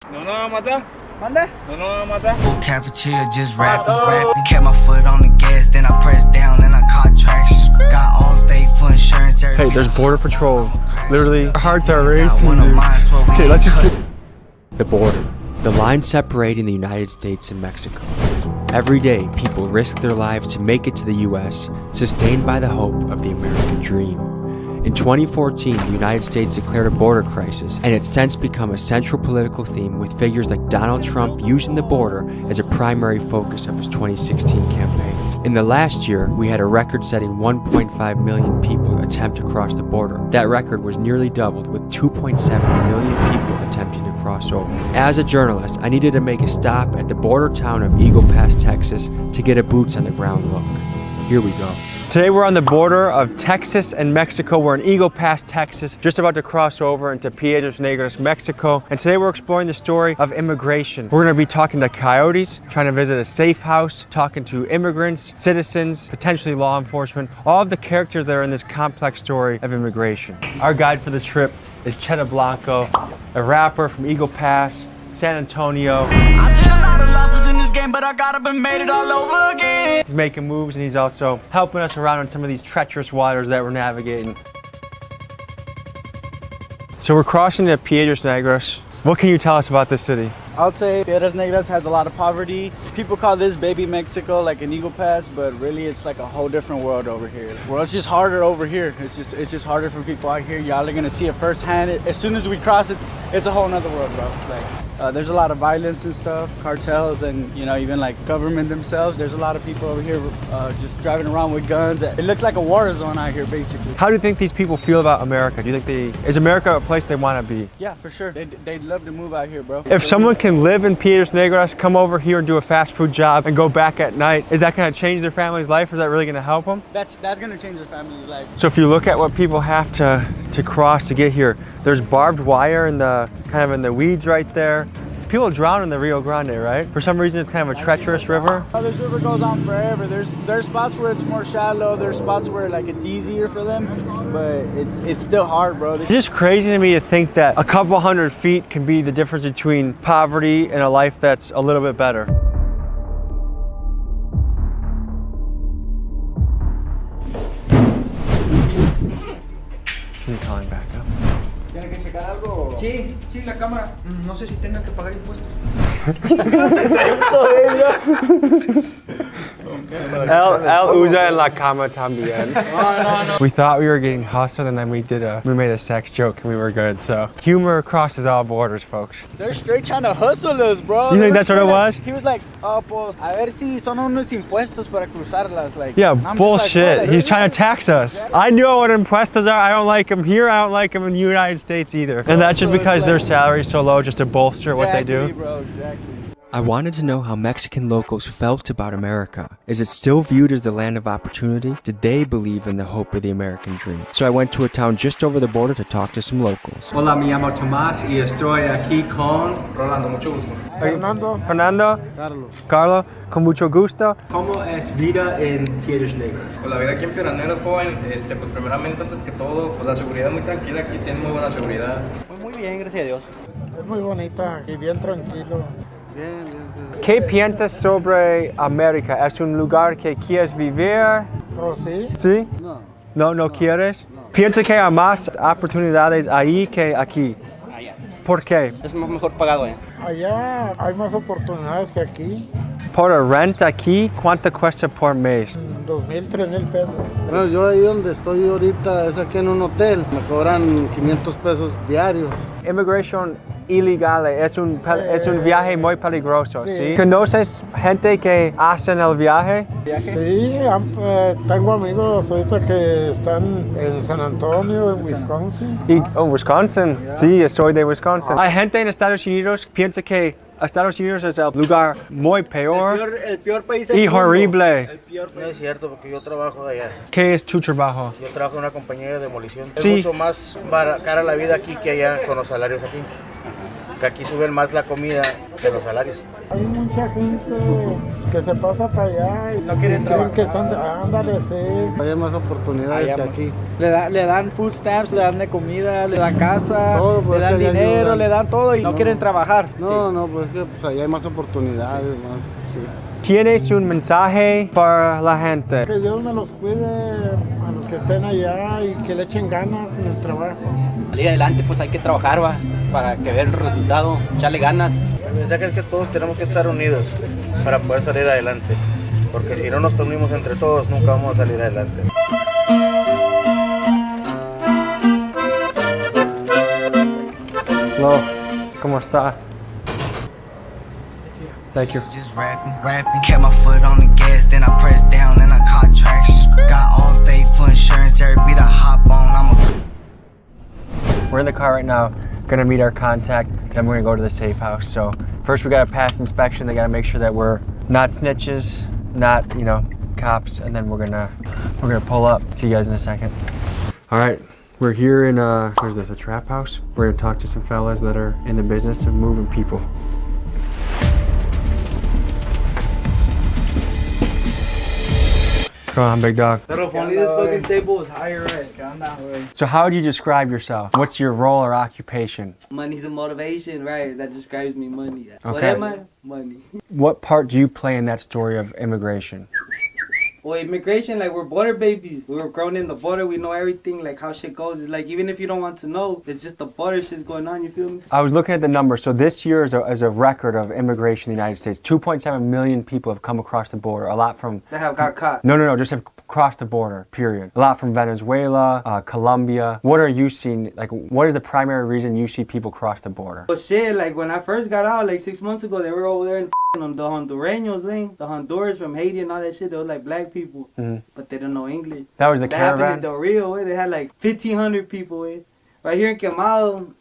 No, no, mata. ¿Mande? No, no, mata. Cafeteria just rapping. Kept my foot on the gas, then I pressed down and I caught traction. Got all state for insurance. Hey, there's border patrol. Literally, our hearts are racing. Okay, let's just get the border. The line separating the United States and Mexico. Every day, people risk their lives to make it to the U.S., sustained by the hope of the American dream. In 2014, the United States declared a border crisis, and it's since become a central political theme with figures like Donald Trump using the border as a primary focus of his 2016 campaign. In the last year, we had a record-setting 1.5 million people attempt to cross the border. That record was nearly doubled, with 2.7 million people attempting to cross over. As a journalist, I needed to make a stop at the border town of Eagle Pass, Texas, to get a boots-on-the-ground look. Here we go. Today we're on the border of Texas and Mexico. We're in Eagle Pass, Texas, just about to cross over into Piedras Negras, Mexico. And today we're exploring the story of immigration. We're gonna be talking to coyotes, trying to visit a safe house, talking to immigrants, citizens, potentially law enforcement, all of the characters that are in this complex story of immigration. Our guide for the trip is Cheta Blanco, a rapper from Eagle Pass, San Antonio. But I got up and made it all over again. He's making moves and he's also helping us around on some of these treacherous waters that we're navigating. So we're crossing to Piedras Negras. What can you tell us about this city? I would say Piedras Negras has a lot of poverty. People call this baby Mexico, like an Eagle Pass, but really it's like a whole different world over here. Well, it's just harder over here. It's just harder for people out here. Y'all are gonna see it firsthand. As soon as we cross, it's a whole nother world, bro. Like, there's a lot of violence and stuff, cartels, and even like government themselves. There's a lot of people over here just driving around with guns. It looks like a war zone out here, basically. How do you think these people feel about America? Do you think is America a place they want to be? Yeah, for sure. They'd love to move out here, bro. If someone can live in Piedras Negras, come over here and do a fast food job and go back at night, is that going to change their family's life? Or is that really going to help them? That's going to change their family's life. So if you look at what people have to cross to get here, there's barbed wire in the in the weeds right there. People drown in the Rio Grande, right? For some reason, it's kind of a treacherous river. Oh, this river goes on forever. There's spots where it's more shallow. There's spots where like it's easier for them, but it's still hard, bro. It's just crazy to me to think that a couple hundred feet can be the difference between poverty and a life that's a little bit better. Keep calling back up. ¿Tiene que checar algo? Sí, sí, la cámara. No sé si tenga que pagar impuestos. El usa en la cama también. No. We thought we were getting hustled and then we made a sex joke and we were good. So humor crosses all borders, folks. They're straight trying to hustle us, bro. You think that's what it was? He was like, oh, pues, a ver si son unos impuestos para cruzarlas. Like, yeah, bullshit. Like, he's trying to tax us. Exactly. I know what impuestos are. I don't like them here. I don't like them in the United States either. And that's just because their salary is so low just to bolster what they do. Bro, exactly. I wanted to know how Mexican locals felt about America. Is it still viewed as the land of opportunity? Did they believe in the hope of the American dream? So I went to a town just over the border to talk to some locals. Hola, me llamo Tomás y estoy aquí con Rolando, mucho gusto. Fernando. Carlos, con mucho gusto. ¿Cómo es vida en Piedras Negras? Pues la vida aquí en Piedras Negras, joven, pues primeramente, antes que todo, pues la seguridad muy tranquila, aquí tienen muy buena seguridad. Muy bien, gracias a Dios. Es muy bonita y bien tranquilo. ¿Qué piensas sobre América? ¿Es un lugar que quieres vivir? ¿Oh, sí? ¿Sí? No quieres? No. ¿Piensas que hay más oportunidades ahí que aquí? Allá. ¿Por qué? Es mejor pagado, Allá hay más oportunidades que aquí. ¿Por la renta aquí? ¿Cuánto cuesta por mes? 2,000, 3,000 pesos. Bueno, yo ahí donde estoy ahorita es aquí en un hotel. Me cobran 500 pesos diarios. Inmigración ilegal es un viaje muy peligroso, ¿sí? ¿Conoces gente que hacen el viaje? Sí, tengo amigos ahorita que están en San Antonio, en Wisconsin. Wisconsin. Sí, soy de Wisconsin. Hay gente en Estados Unidos que piensa que Estados Unidos es el lugar muy peor el peor país y horrible. El peor país. No es cierto, porque yo trabajo de allá. ¿Qué es tu trabajo? Yo trabajo en una compañía de demolición. Sí. Es mucho más cara la vida aquí que allá con los salarios aquí. que aquí suben más la comida que los salarios. Hay mucha gente que se pasa para allá y No quieren creen que trabajar. están, ándale, sí. Hay más oportunidades Allá que más. aquí. Le dan food stamps, le dan de comida, le dan casa, Todo, pues, le dan que le dinero, ayudan. le dan todo y no quieren trabajar. No, no, pues es que pues, allá hay más oportunidades, más. Sí. ¿Tienes un mensaje para la gente? Que Dios me los cuide a los que estén allá y que le echen ganas en el trabajo. Salir adelante pues hay que trabajar, va, para que vean el resultado, echarle ganas. El mensaje es que todos tenemos que estar unidos para poder salir adelante, porque si no nos unimos entre todos nunca vamos a salir adelante. Hello, ¿cómo está? Thank you. Just rapping, kept my foot on the gas, then I pressed down and I caught traction. Got all state for insurance, every beat I hop on, We're in the car right now, gonna meet our contact, then we're gonna go to the safe house. So first we gotta pass inspection, they gotta make sure that we're not snitches, not, you know, cops, and then we're gonna pull up. See you guys in a second. All right, we're here in where's this, a trap house? We're gonna talk to some fellas that are in the business of moving people. What's going on, big dog? Pero if only this fucking table was higher, right? So how would you describe yourself? What's your role or occupation? Money's a motivation, right? That describes me, money. Okay. What am I? Money. What part do you play in that story of immigration? Well, immigration, like, we're border babies. We were grown in the border. We know everything, like, how shit goes. It's like, even if you don't want to know, it's just the border shit's going on, you feel me? I was looking at the numbers. So this year is a record of immigration in the United States. 2.7 million people have come across the border. A lot from... That have got caught. No, just have crossed the border, period. A lot from Venezuela, Colombia. What are you seeing? Like, what is the primary reason you see people cross the border? But shit, like, when I first got out, like, 6 months ago, they were over there in on the Hondureños, man. The Honduras from Haiti and all that shit. They were like black people, but they don't know English. That was the That happened caravan? in Del Rio, way. They had like 1,500 people, way. Right here in Quemado,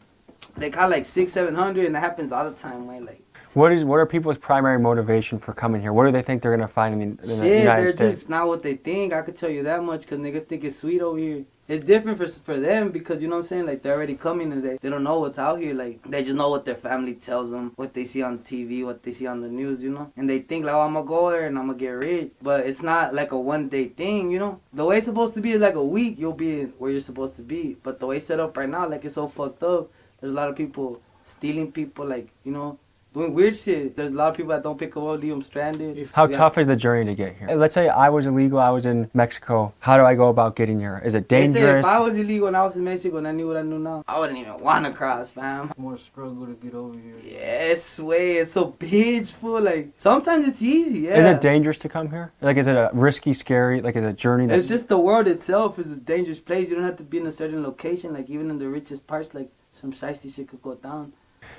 they caught like 600-700, and that happens all the time, way. Like, What are people's primary motivation for coming here? What do they think they're going to find in the shit, United they're States? just not what they think. I could tell you that much, because niggas think it's sweet over here. It's different for them because, you know what I'm saying, like, they're already coming and they don't know what's out here. Like, they just know what their family tells them, what they see on TV, what they see on the news, you know. And they think, like, oh, I'm gonna go there and I'm gonna get rich. But it's not like a one-day thing, you know. The way it's supposed to be is like a week, you'll be where you're supposed to be. But the way it's set up right now, like, it's so fucked up. There's a lot of people stealing people, like, you know, doing weird shit. There's a lot of people that don't pick up, leave them stranded. How tough is the journey to get here? Let's say I was illegal, I was in Mexico. How do I go about getting here? Is it They say dangerous? if I was illegal and I was in Mexico and I knew what I knew now, I wouldn't even want to cross, fam. More struggle to get over here. Yes, way. It's so bitch full. Like, sometimes it's easy, yeah. Is it dangerous to come here? Like, is it a risky, scary, like, is it a journey that's... It's just the world itself is a dangerous place. You don't have to be in a certain location. Like, even in the richest parts, like, some shiesty shit could go down.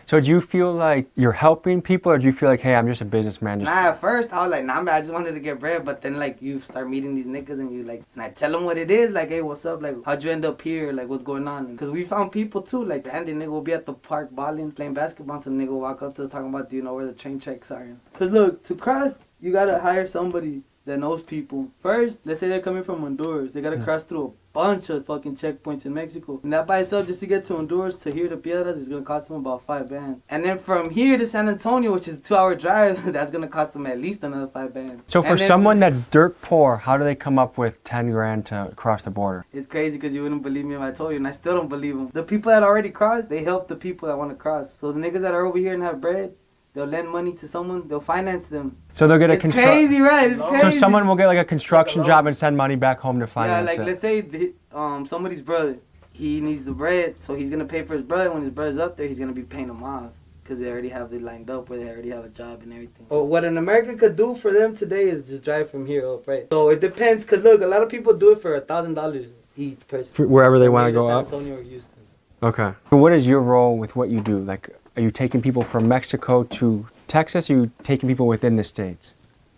So do you feel like you're helping people, or do you feel like, hey, I'm just a businessman? Nah, at first, I was like, nah, man, I just wanted to get bread. But then, like, you start meeting these niggas and you, like, and I tell them what it is. Like, hey, what's up? Like, how'd you end up here? Like, what's going on? Because we found people, too. Like, Andy nigga will be at the park balling, playing basketball. Some nigga will walk up to us talking about, do you know where the train tracks are? Because, look, to cross, you got to hire somebody that knows people. First, let's say they're coming from Honduras. They got to cross through a bunch of fucking checkpoints in Mexico. And that by itself, just to get to Honduras, to here to Piedras, is going to cost them about $5,000. And then from here to San Antonio, which is a 2-hour drive, that's going to cost them at least another $5,000. So for someone that's dirt poor, how do they come up with 10 grand to cross the border? It's crazy because you wouldn't believe me if I told you, and I still don't believe them. The people that already crossed, they help the people that want to cross. So the niggas that are over here and have bread, they'll lend money to someone, they'll finance them. So they'll get a It's crazy, right? It's crazy. So someone will get like a construction job and send money back home to finance yeah, like it. let's say somebody's brother, he needs the bread, so he's gonna pay for his brother. When his brother's up there, he's gonna be paying him off because they already have it lined up, where they already have a job and everything. Oh, what an American could do for them today is just drive from here up, right? So it depends, cause look, a lot of people do it for $1,000 each person. Wherever they want to go San up. Antonio or Houston. Okay. So what is your role with what you do? Like, are you taking people from Mexico to Texas, or are you taking people within the states?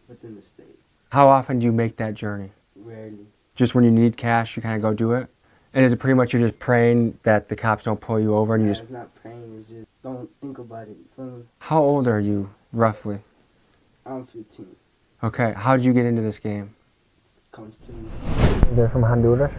Within the states. How often do you make that journey? Rarely. Just when you need cash, you kind of go do it? And is it pretty much you're just praying that the cops don't pull you over and you just... It's not praying, it's just don't think about it. You feel me? How old are you, roughly? I'm 15. Okay, how did you get into this game? Comes to me. They're from Honduras?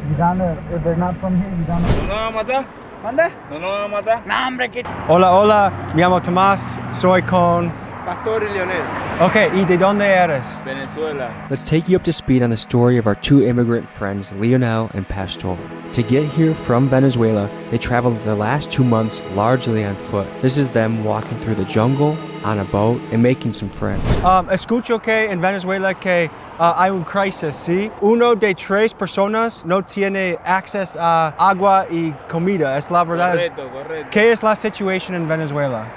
You down there, if they're not from here, you down there. ¿No van a matar? ¿Mande? ¿No nos van a matar? No, hombre, que... Hola, hola, me llamo Tomás, soy con... Pastor y Leonel. Okay, ¿y de dónde eres? Venezuela. Let's take you up to speed on the story of our two immigrant friends, Leonel and Pastor. To get here from Venezuela, they traveled the last 2 months largely on foot. This is them walking through the jungle, on a boat, and making some friends. Escucho que en Venezuela que hay un crisis, ¿sí? Uno de 3 personas no tiene acceso a agua y comida, es la verdad. Correcto. ¿Qué es la situación en Venezuela?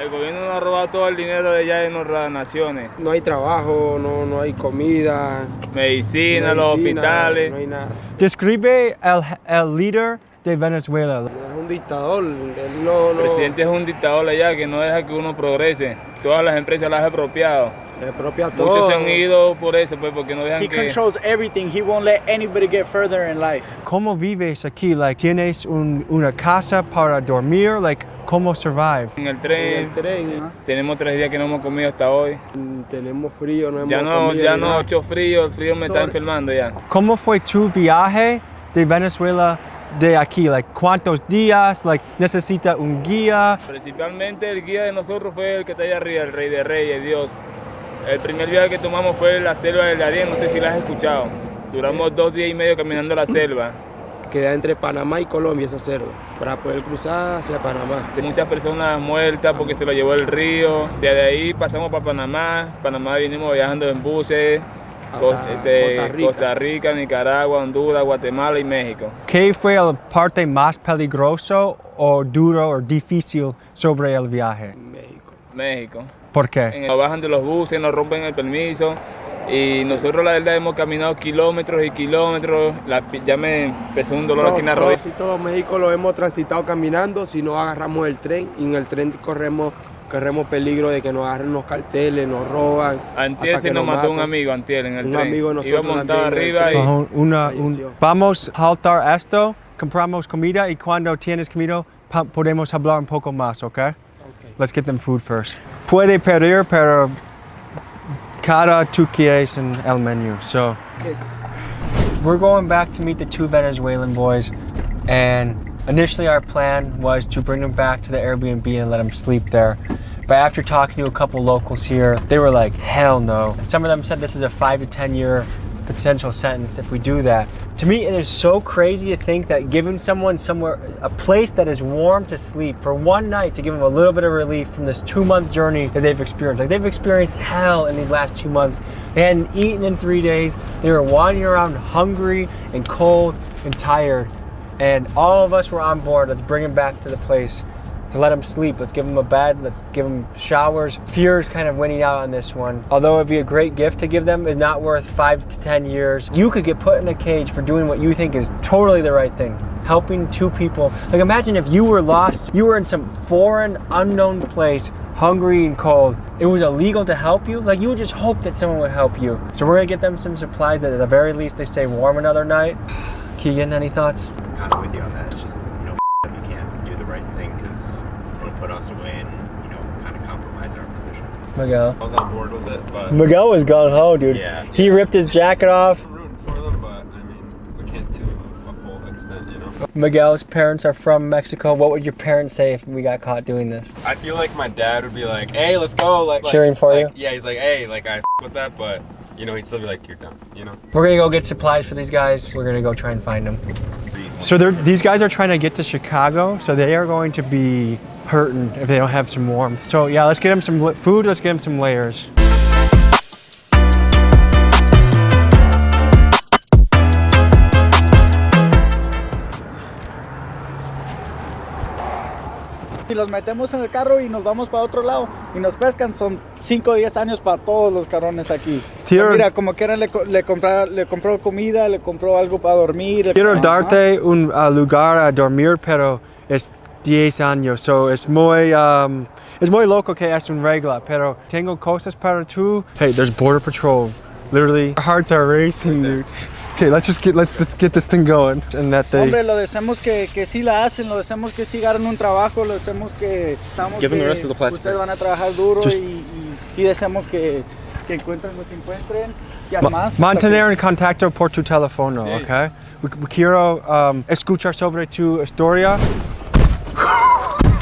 El gobierno nos ha robado todo el dinero de allá de nuestras naciones. No hay trabajo, no hay comida. Medicina, los hospitales. No hay nada. Describe el líder de Venezuela. Es un dictador. Él no... El presidente es un dictador allá que no deja que uno progrese. Todas las empresas las ha apropiado. Se apropia todo. Muchos se han ido por eso, pues, porque no dejan He que... controls everything. He won't let anybody get further in life. ¿Cómo vives aquí? Like, ¿tienes una casa para dormir? Like, ¿cómo survive? En el En tren. el tren. Tenemos 3 días que no hemos comido hasta hoy. Tenemos frío, no hemos Ya comido. no, hecho frío, el frío me está enfermando ya. ¿Cómo fue tu viaje de Venezuela de aquí? Like, ¿cuántos días? Like, ¿necesita un guía? Principalmente el guía de nosotros fue el que está allá arriba, el Rey de Reyes, Dios. El primer viaje que tomamos fue la selva del Darién, no sé si la has escuchado. Duramos 2 días y medio caminando la selva. Queda entre Panamá y Colombia esa selva, para poder cruzar hacia Panamá. Hay muchas personas muertas porque se lo llevó el río. Desde ahí pasamos para Panamá. Panamá vinimos viajando en buses. Costa Rica, Nicaragua, Honduras, Guatemala y México. ¿Qué fue la parte más peligroso o duro o difícil sobre el viaje? México. ¿Por qué? Nos bajan de los buses, nos rompen el permiso y nosotros la verdad hemos caminado kilómetros y kilómetros. Ya me empezó un dolor aquí en la rodilla. Si todo México lo hemos transitado caminando, si no agarramos el tren y en el tren corremos peligro de que nos agarren unos carteles, nos roban. Antier se nos mató un amigo, antier en el tren. Amigo de nosotros iba montado arriba y... Vamos a saltar esto, compramos comida y cuando tienes comida podemos hablar un poco más, ¿ok? Let's get them food first. Puede pedir, pero cada tú quieres en el menú. So, we're going back to meet the 2 Venezuelan boys, and initially our plan was to bring them back to the Airbnb and let them sleep there. But after talking to a couple locals here, they were like, hell no. Some of them said this is a 5 to 10 year potential sentence if we do that. To me, it is so crazy to think that giving someone a place that is warm to sleep for one night to give them a little bit of relief from this 2-month journey that they've experienced. Like, they've experienced hell in these last 2 months. They hadn't eaten in 3 days. They were wandering around hungry and cold and tired. And all of us were on board. Let's bring them back to the place to let them sleep. Let's give them a bed. Let's give them showers. Fear's kind of winning out on this one. Although it'd be a great gift to give them, is not worth 5 to 10 years. You could get put in a cage for doing what you think is totally the right thing. Helping 2 people. Like, imagine if you were lost, you were in some foreign, unknown place, hungry and cold. It was illegal to help you. Like, you would just hope that someone would help you. So we're gonna get them some supplies that at the very least they stay warm another night. Keegan, any thoughts? Kind of with you on that. It's just, you can't do the right thing because it'll put us away and, kind of compromise our position. Miguel. I was on board with it, but... Miguel was gung-ho, dude. Yeah. He ripped his jacket off. I'm rooting for them, but, we can't to a full extent, Miguel's parents are from Mexico. What would your parents say if we got caught doing this? I feel like my dad would be like, hey, let's go. Like cheering for you? Yeah, he's like, hey, I f*** with that, but... he'd still be like, you're done, We're gonna go get supplies for these guys. We're gonna go try and find them. So these guys are trying to get to Chicago, so they are going to be hurting if they don't have some warmth. So yeah, let's get them some food, let's get them some layers. Y los metemos en el carro y nos vamos para otro lado y nos pescan. Son 5 o 10 años para todos los cabrones aquí. Mira, como quiera le compró comida, le compró algo para dormir. Quiero darte un lugar a dormir, pero es 10 años, so es muy loco que es un regla, pero tengo cosas para tú. Hey, there's border patrol. Literally, our hearts are racing, dude. Okay, let's get this thing going. And that they... Hombre, lo deseamos que sí la hacen, lo deseamos que sí ganen un trabajo, lo deseamos que estamos Give them the rest of the plastic. Ustedes van a trabajar duro y deseamos que encuentren lo que encuentren Mantener en contacto por tu teléfono, sí. Okay? Quiero escuchar sobre tu historia.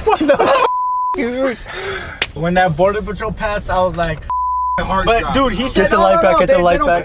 What the f***, dude? When that border patrol passed, I was like, but dude, he said,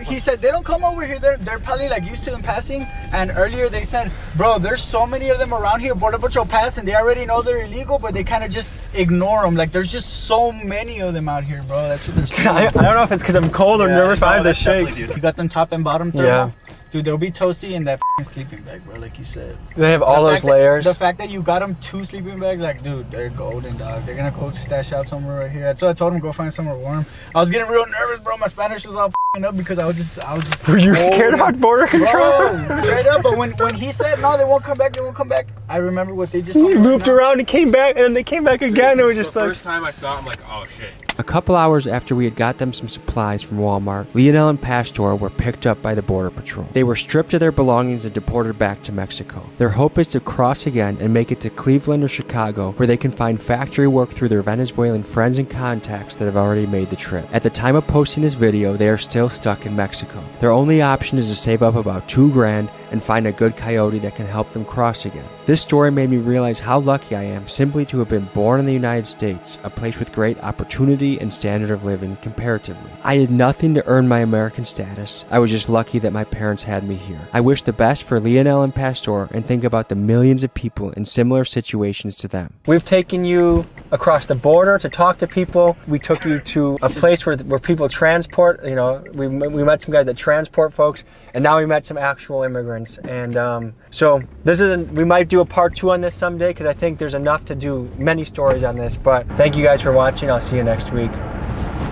he said they don't come over here. They're probably like used to them passing. And earlier they said, bro, there's so many of them around here. Border patrol passed, and they already know they're illegal, but they kind of just ignore them. Like there's just so many of them out here, bro. That's what they're saying. I don't know if it's because I'm cold or nervous, but I have the shakes. You got them top and bottom thermal. Yeah. Dude, they'll be toasty in that sleeping bag, bro, like you said. They have all those layers. The fact that you got them 2 sleeping bags, like, dude, they're golden, dog. They're gonna go stash out somewhere right here. So I told him go find somewhere warm. I was getting real nervous, bro. My Spanish was all up because I was just. Were you scared about border control? Bro, straight up. But when he said no, they won't come back, I remember what they just told me. He looped around and came back, and then they came back again. It was just the like. First time I saw it, I'm like, oh shit. A couple hours after we had got them some supplies from Walmart, Lionel and Pastor were picked up by the Border Patrol. They were stripped of their belongings and deported back to Mexico. Their hope is to cross again and make it to Cleveland or Chicago, where they can find factory work through their Venezuelan friends and contacts that have already made the trip. At the time of posting this video, they are still stuck in Mexico. Their only option is to save up about $2 grand and find a good coyote that can help them cross again. This story made me realize how lucky I am simply to have been born in the United States, a place with great opportunity and standard of living comparatively. I did nothing to earn my American status. I was just lucky that my parents had me here. I wish the best for Lionel and Pastor and think about the millions of people in similar situations to them. We've taken you across the border to talk to people. We took you to a place where people transport, you know, we met some guys that transport folks, and now we met some actual immigrants. And so this is we might do a part 2 on this someday, because I think there's enough to do many stories on this. But thank you guys for watching. I'll see you next week.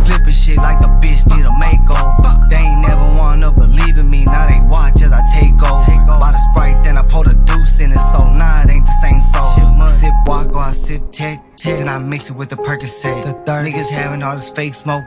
Flipping shit like the bitch need a makeover. They ain't never wanna believe in me. Now they watch as I take over. By the Sprite, then I pour the deuce in it. So nah, it ain't the same soul. Sip walk or I sip tech. Then I mix it with the Percocet. Niggas having all this fake smoke.